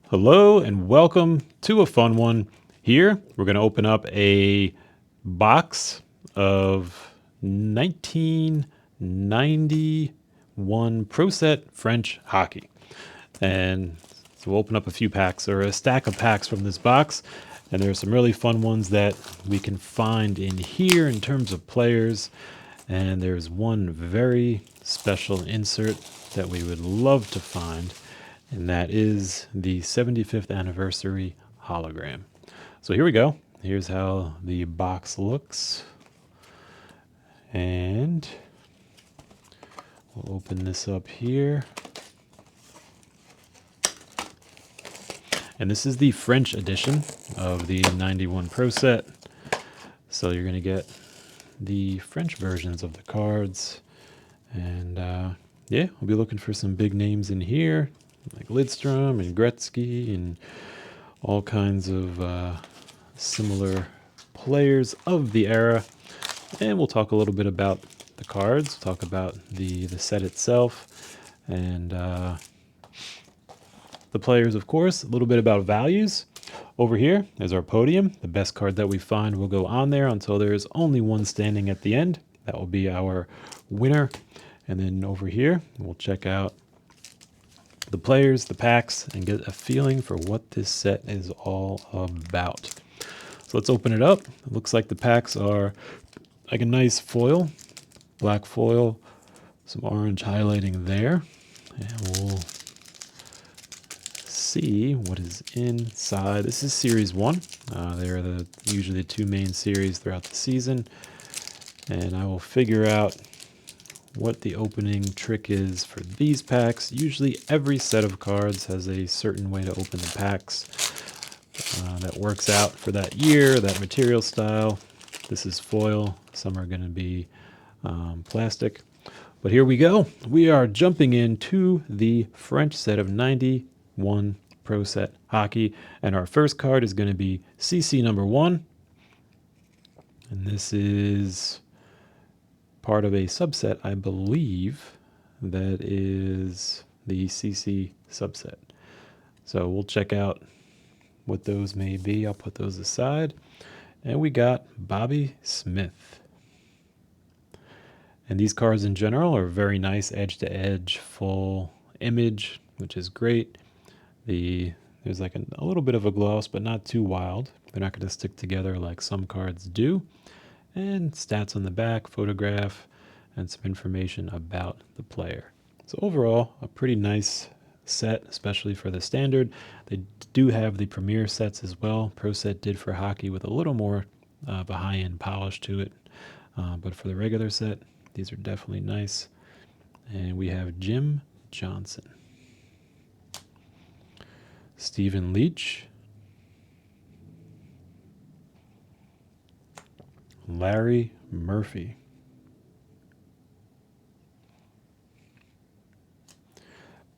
Hello and welcome to a fun one. Here, we're going to open up a box of 1991 Pro Set French Hockey. And so we'll open up a few packs or a stack of packs from this box. And there are some really fun ones that we can find in here in terms of players. And there's one very special insert that we would love to find, and that is the 75th anniversary hologram. So here we go. Here's how the box looks. And we'll open this up here. And this is the French edition of the 91 Pro Set. So you're going to get the French versions of the cards. And yeah, we'll be looking for some big names in here, like Lidstrom and Gretzky and all kinds of similar players of the era. And we'll talk a little bit about the cards, talk about the set itself, and the players, of course, a little bit about values. Over here is our podium. The best card that we find will go on there until there is only one standing at the end. That will be our winner. And then over here, we'll check out the players, the packs, and get a feeling for what this set is all about. So let's open it up. It looks like the packs are like a nice foil, black foil, some orange highlighting there. And we'll see what is inside. This is Series 1. They're usually the two main series throughout the season. And I will figure out what the opening trick is for these packs. Usually every set of cards has a certain way to open the packs that works out for that year, that material style. This is foil. Some are going to be plastic. But here we go. We are jumping into the French set of 91 Pro Set Hockey. And our first card is going to be CC number 1. And this is part of a subset, I believe, that is the CC subset. So we'll check out what those may be. I'll put those aside. And we got Bobby Smith. And these cards in general are very nice, edge-to-edge, full image, which is great. There's like a little bit of a gloss, but not too wild. They're not going to stick together like some cards do. And stats on the back, photograph, and some information about the player. So overall, a pretty nice set, especially for the standard. They do have the premier sets as well. Pro Set did for hockey with a little more of a high-end polish to it. But for the regular set, these are definitely nice. And we have Jim Johnson, Stephen Leach, Larry Murphy,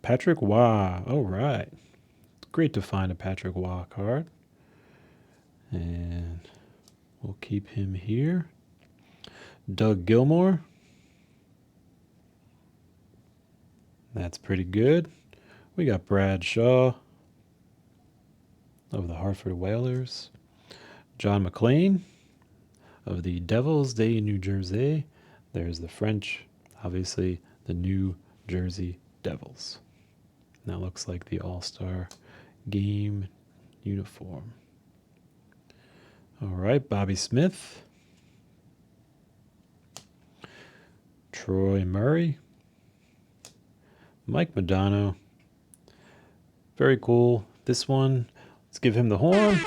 Patrick Waugh. All right. Great to find a Patrick Waugh card. And we'll keep him here. Doug Gilmour. That's pretty good. We got Brad Shaw of the Hartford Whalers. John McClain of the Devils de New Jersey. There's the French, obviously the New Jersey Devils. That looks like the All-Star game uniform. All right, Bobby Smith. Troy Murray. Mike Modano. Very cool. This one, let's give him the horn.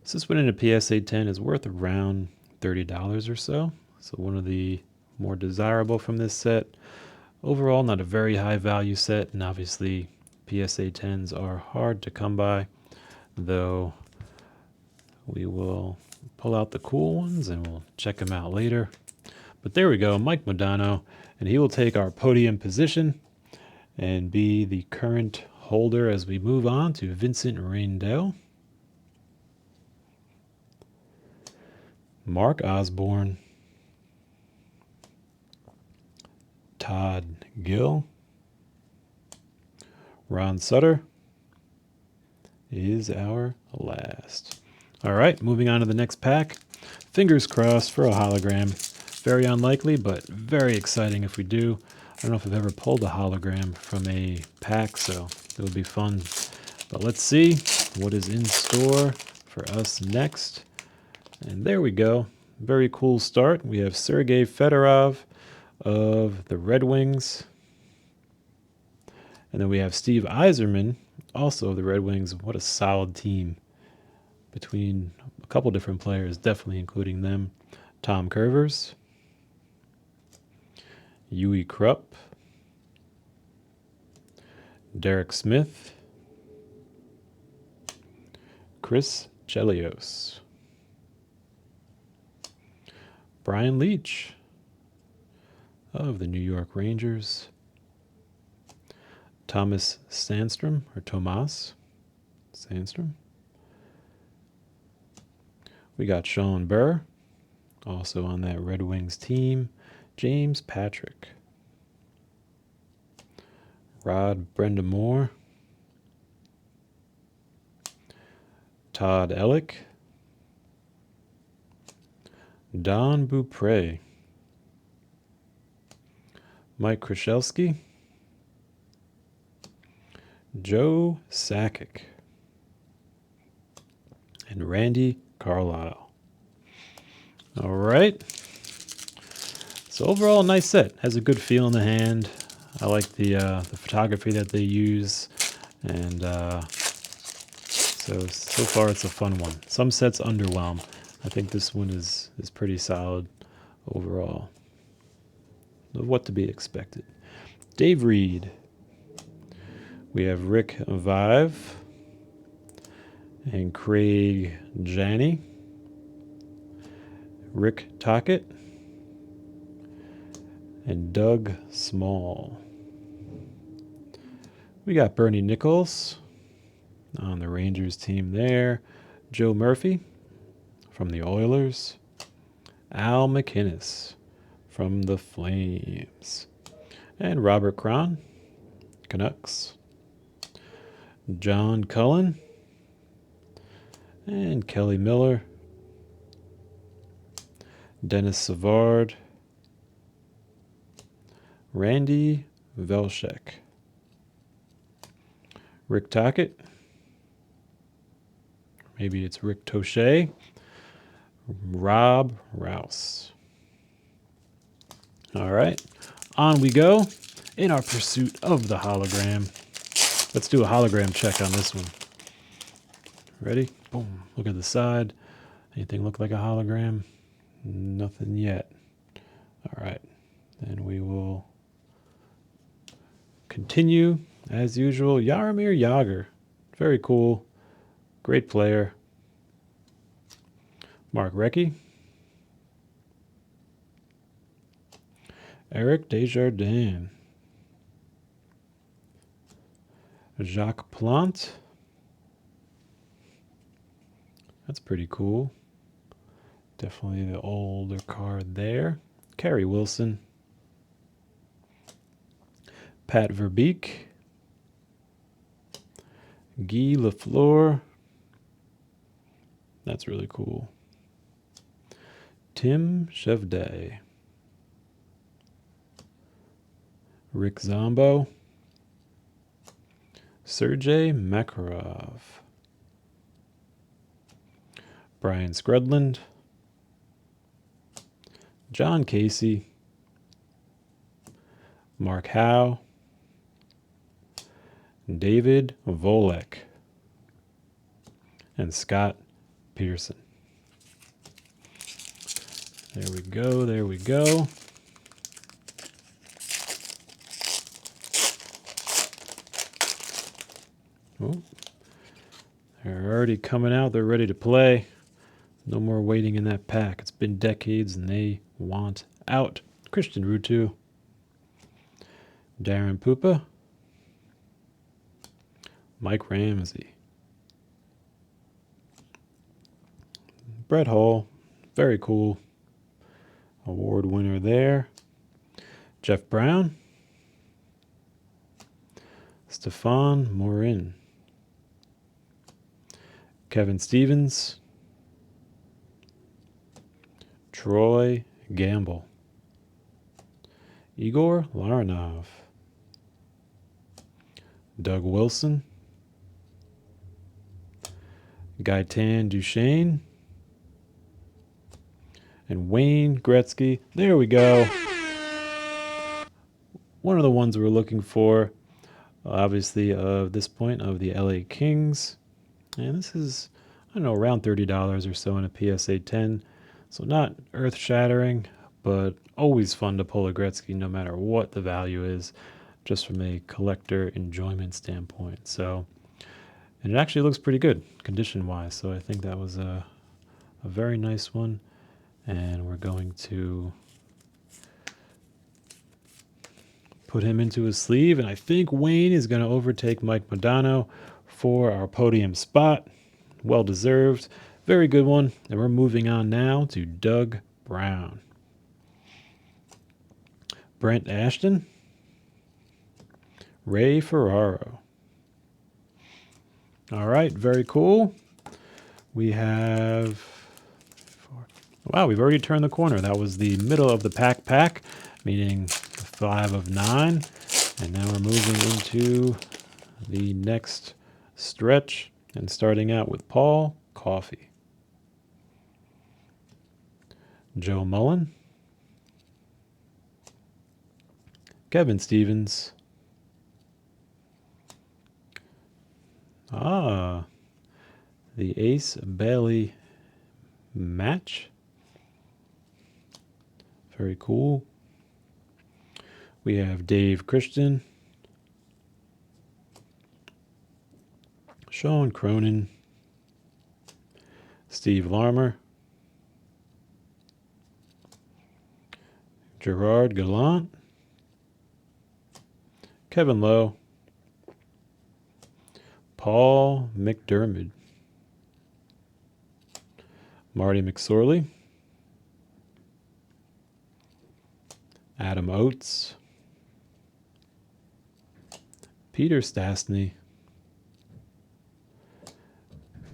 So this one in a PSA 10 is worth around $30 or so. So one of the more desirable from this set. Overall, not a very high value set, and obviously PSA 10s are hard to come by, though we will pull out the cool ones and we'll check them out later. But there we go, Mike Modano, and he will take our podium position and be the current holder as we move on to Vincent Randell, Mark Osborne, Todd Gill, Ron Sutter, is our last. All right, moving on to the next pack. Fingers crossed for a hologram. Very unlikely, but very exciting if we do. I don't know if I've ever pulled a hologram from a pack, so it would be fun. But let's see what is in store for us next. And there we go. Very cool start. We have Sergei Fedorov of the Red Wings. And then we have Steve Yzerman, also of the Red Wings. What a solid team between a couple different players, definitely including them. Tom Curvers, Yui Krupp, Derek Smith, Chris Chelios, Brian Leach of the New York Rangers, Thomas Sandstrom, or Tomas Sandstrom. We got Sean Burr, also on that Red Wings team. James Patrick, Rod Brendamore, Todd Ellick, Don Beaupre, Mike Krashelski, Joe Sakic, and Randy Carlisle. All right. So overall, a nice set. Has a good feel in the hand. I like the photography that they use, and so far it's a fun one. Some sets underwhelm. I think this one is pretty solid overall. What to be expected. Dave Reed. We have Rick Vive and Craig Janney, Rick Tockett, and Doug Small. We got Bernie Nichols on the Rangers team there, Joe Murphy from the Oilers, Al McInnes from the Flames, and Robert Cron, Canucks, John Cullen, and Kelly Miller, Dennis Savard, Randy Velshek, Rick Tockett, maybe it's Rick Touche, Rob Rouse. All right, on we go in our pursuit of the hologram. Let's do a hologram check on this one. Ready? Boom. Look at the side. Anything look like a hologram? Nothing yet. All right. Then we will continue as usual. Jaromir Jagr. Very cool. Great player. Mark Recchi. Eric Desjardins. Jacques Plante. That's pretty cool. Definitely the older card there. Kerry Wilson. Pat Verbeek. Guy Lafleur. That's really cool. Tim Chevday. Rick Zombo. Sergei Makarov. Brian Scrudland. John Casey. Mark Howe. David Volek. And Scott Pearson. There we go, there we go. Oh, they're already coming out. They're ready to play. No more waiting in that pack. It's been decades and they want out. Christian Rutu. Darren Pupa. Mike Ramsey. Brett Hull. Very cool. Award winner there. Jeff Brown. Stefan Morin. Kevin Stevens, Troy Gamble, Igor Laranov, Doug Wilson, Gaetan Duchesne, and Wayne Gretzky. There we go. One of the ones we're looking for, obviously, of this point of the LA Kings. And this is, I don't know, around $30 or so in a PSA 10. So not earth-shattering, but always fun to pull a Gretzky no matter what the value is, just from a collector enjoyment standpoint. So, and it actually looks pretty good condition-wise. So I think that was a very nice one. And we're going to put him into his sleeve. And I think Wayne is going to overtake Mike Modano for our podium spot. Well deserved. Very good one. And we're moving on now to Doug Brown. Brent Ashton. Ray Ferraro. All right, very cool. We have... Wow, we've already turned the corner. That was the middle of the pack, meaning 5 of 9. And now we're moving into the next stretch and starting out with Paul Coffey. Joe Mullen. Kevin Stevens. The Ace Bailey match. Very cool. We have Dave Christian, Sean Cronin, Steve Larmer, Gerard Gallant, Kevin Lowe, Paul McDermott, Marty McSorley, Adam Oates, Peter Stastny,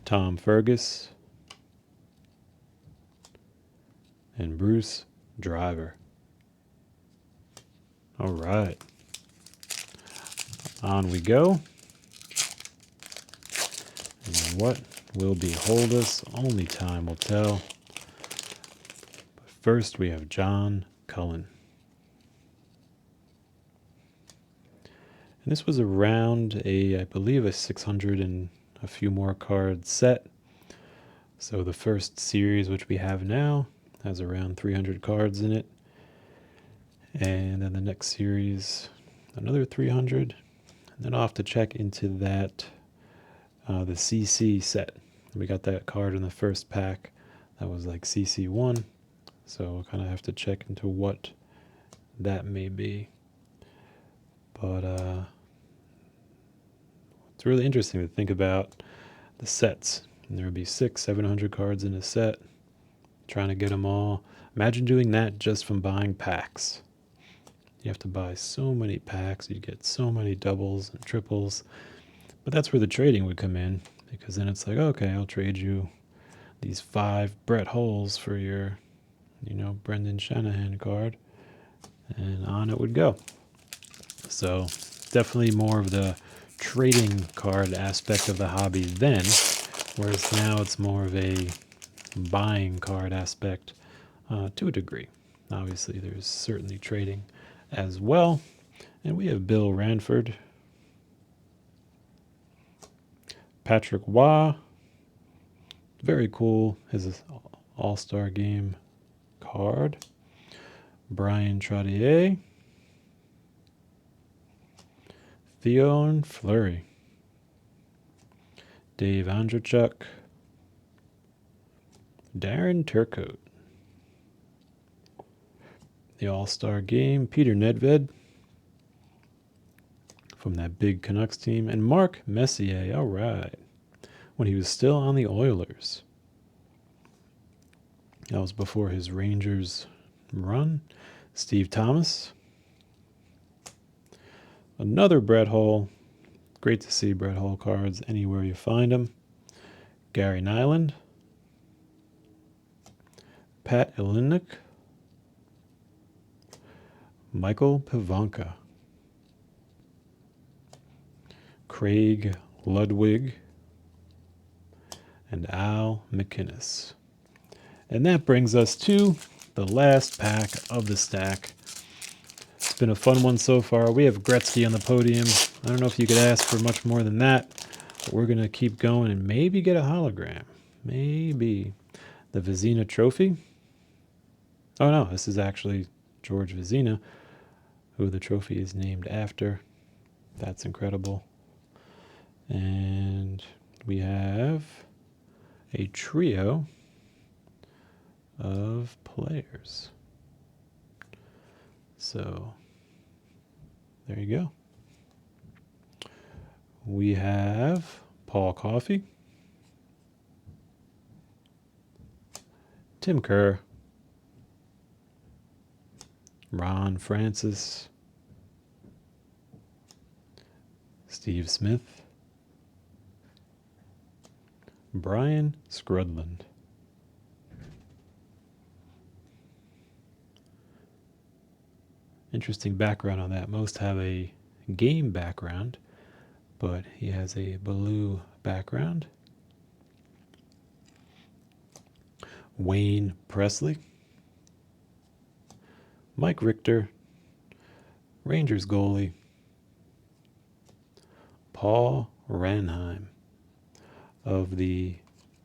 Tom Fergus, and Bruce Driver. All right. On we go. And what will behold us, only time will tell. But first we have John Cullen. And this was around I believe a 600 and a few more card set. So the first series, which we have now, has around 300 cards in it. And then the next series, another 300. And then I'll have to check into that, the CC set. We got that card in the first pack. That was like CC1. So we'll kind of have to check into what that may be. But it's really interesting to think about the sets. And there would be 600-700 cards in a set. Trying to get them all. Imagine doing that just from buying packs. You have to buy so many packs. You get so many doubles and triples. But that's where the trading would come in. Because then it's like, okay, I'll trade you these 5 Brett Hulls for your, Brendan Shanahan card. And on it would go. So definitely more of the trading card aspect of the hobby then, whereas now it's more of a buying card aspect to a degree. Obviously, there's certainly trading as well. And we have Bill Ranford, Patrick Waugh, very cool, his All-Star Game card, Brian Trottier, Theon Fleury, Dave Andrzejczuk, Darren Turcotte, the All-Star Game, Peter Nedved from that big Canucks team, and Mark Messier, all right, when he was still on the Oilers. That was before his Rangers run. Steve Thomas. Another Brett Hull. Great to see Brett Hull cards anywhere you find them. Gary Nyland, Pat Ilinuk, Michael Pivanka, Craig Ludwig, and Al McInnes. And that brings us to the last pack of the stack. It's been a fun one so far. We have Gretzky on the podium. I don't know if you could ask for much more than that, but we're going to keep going and maybe get a hologram. Maybe. The Vezina trophy. Oh no, this is actually George Vezina, who the trophy is named after. That's incredible. And we have a trio of players. So there you go. We have Paul Coffey, Tim Kerr, Ron Francis, Steve Smith, Brian Scrudland. Interesting background on that. Most have a game background, but he has a blue background. Wayne Presley, Mike Richter, Rangers goalie, Paul Ranheim of the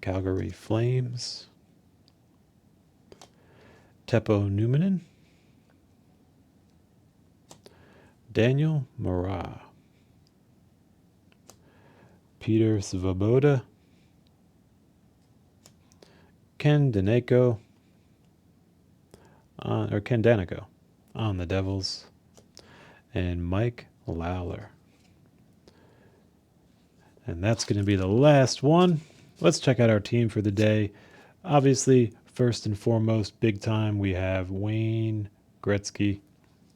Calgary Flames, Teppo Numminen, Daniel Marat, Peter Svoboda, Ken Daneyko on the Devils, and Mike Lawler. And that's going to be the last one. Let's check out our team for the day. Obviously, first and foremost, big time, we have Wayne Gretzky.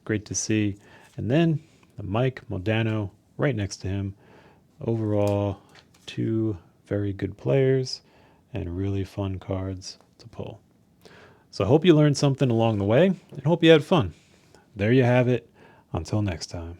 Great to see. And then Mike Modano right next to him. Overall, two very good players and really fun cards to pull. So I hope you learned something along the way and hope you had fun. There you have it. Until next time.